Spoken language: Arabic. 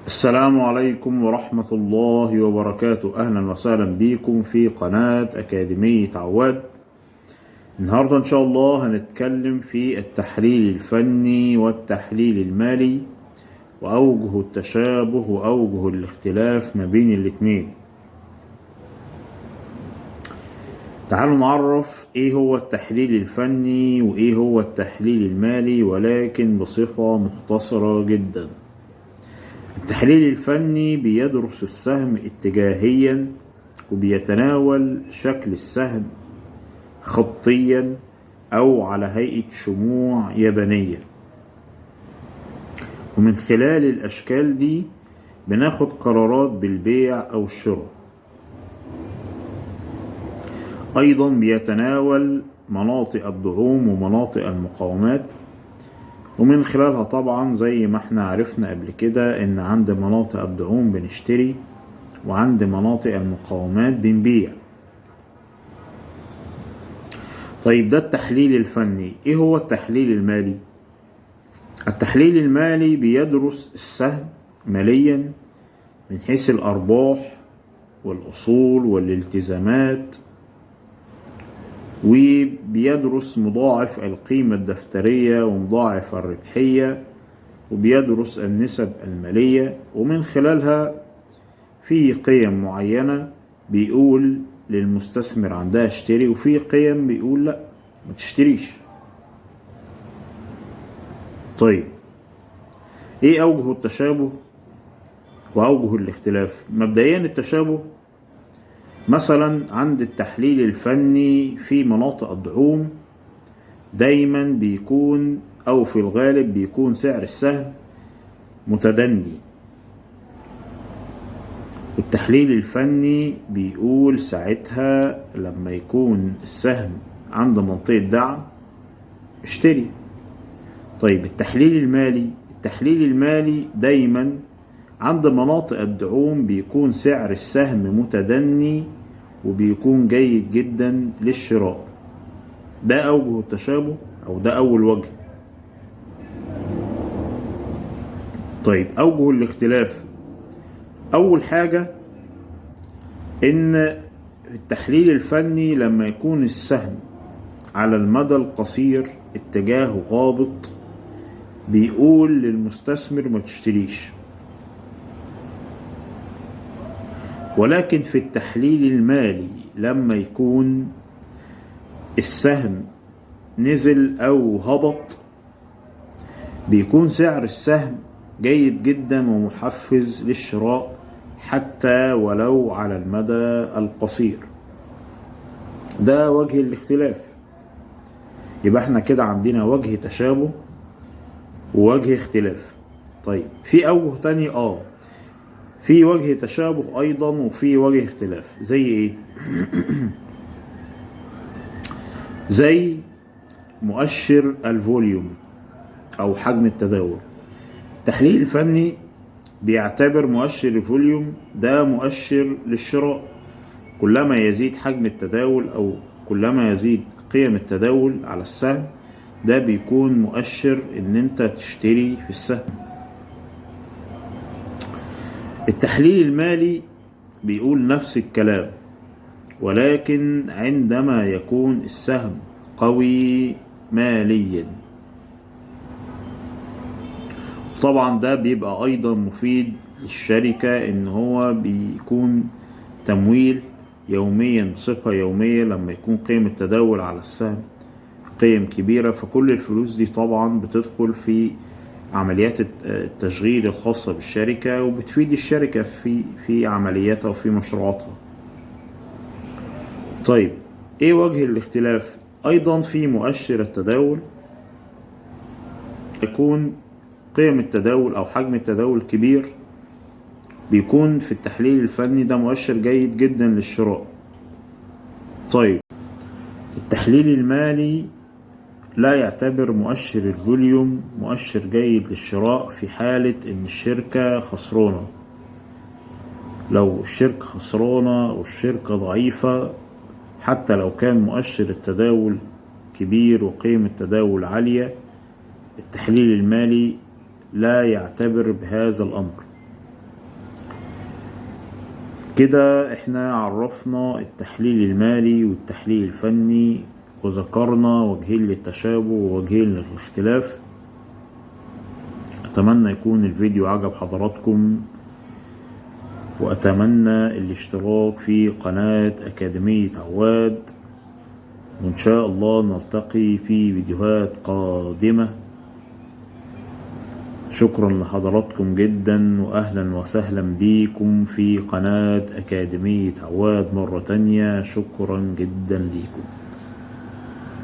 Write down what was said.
السلام عليكم ورحمة الله وبركاته. أهلا وسهلا بكم في قناة أكاديمية عواد. النهاردة إن شاء الله هنتكلم في التحليل الفني والتحليل المالي وأوجه التشابه وأوجه الاختلاف ما بين الاتنين. تعالوا نعرف إيه هو التحليل الفني وإيه هو التحليل المالي، ولكن بصفة مختصرة جدا. التحليل الفني بيدرس السهم اتجاهيا وبيتناول شكل السهم خطيا أو على هيئة شموع يابانية، ومن خلال الأشكال دي بناخد قرارات بالبيع أو الشراء. أيضا بيتناول مناطق الدعوم ومناطق المقاومات، ومن خلالها طبعا زي ما احنا عرفنا قبل كده ان عند مناطق الدعوم بنشتري وعند مناطق المقاومات بنبيع. طيب ده التحليل الفني. ايه هو التحليل المالي؟ التحليل المالي بيدرس السهم ماليا من حيث الارباح والاصول والالتزامات، وبيدرس مضاعف القيمة الدفترية ومضاعف الربحية، وبيدرس النسب المالية، ومن خلالها في قيم معينة بيقول للمستثمر عندها اشتري، وفي قيم بيقول لا ما تشتريش. طيب ايه اوجه التشابه واوجه الاختلاف؟ مبدئيا التشابه مثلا عند التحليل الفني في مناطق الدعوم دايما بيكون او في الغالب بيكون سعر السهم متدني، والتحليل الفني بيقول ساعتها لما يكون السهم عند منطقة دعم اشتري. طيب التحليل المالي دايما عند مناطق الدعوم بيكون سعر السهم متدني وبيكون جيد جدا للشراء. ده أوجه التشابه أو ده أول وجه. طيب أوجه الاختلاف، أول حاجة إن التحليل الفني لما يكون السهم على المدى القصير اتجاهه هابط بيقول للمستثمر ما تشتريش، ولكن في التحليل المالي لما يكون السهم نزل أو هبط بيكون سعر السهم جيد جدا ومحفز للشراء حتى ولو على المدى القصير. ده وجه الاختلاف. يبقى احنا كده عندنا وجه تشابه ووجه اختلاف. طيب في اوجه تاني في وجه تشابه ايضا وفي وجه اختلاف. زي ايه؟ زي مؤشر الفوليوم او حجم التداول. التحليل الفني بيعتبر مؤشر الفوليوم ده مؤشر للشراء. كلما يزيد حجم التداول او كلما يزيد قيم التداول على السهم ده بيكون مؤشر ان انت تشتري في السهم. التحليل المالي بيقول نفس الكلام، ولكن عندما يكون السهم قوي ماليا. طبعا ده بيبقى ايضا مفيد للشركة ان هو بيكون تمويل يوميا بصفة يومية. لما يكون قيمة التداول على السهم قيم كبيرة فكل الفلوس دي طبعا بتدخل في عمليات التشغيل الخاصة بالشركة وبتفيد الشركة في عملياتها وفي مشروعاتها. طيب ايه وجه الاختلاف؟ ايضا في مؤشر التداول يكون قيم التداول او حجم التداول كبير بيكون في التحليل الفني ده مؤشر جيد جدا للشراء. طيب التحليل المالي لا يعتبر مؤشر الفوليوم مؤشر جيد للشراء في حالة ان الشركة خسرانة. لو الشركة خسرانة او الشركة ضعيفة حتى لو كان مؤشر التداول كبير وقيمة التداول عالية التحليل المالي لا يعتبر بهذا الأمر. كده احنا عرفنا التحليل المالي والتحليل الفني، وذكرنا وجهين للتشابه ووجهين للاختلاف. اتمنى يكون الفيديو عجب حضراتكم، واتمنى الاشتراك في قناة اكاديمية عواد، وان شاء الله نلتقي في فيديوهات قادمة. شكرا لحضراتكم جدا، واهلا وسهلا بيكم في قناة اكاديمية عواد مرة تانية. شكرا جدا ليكم.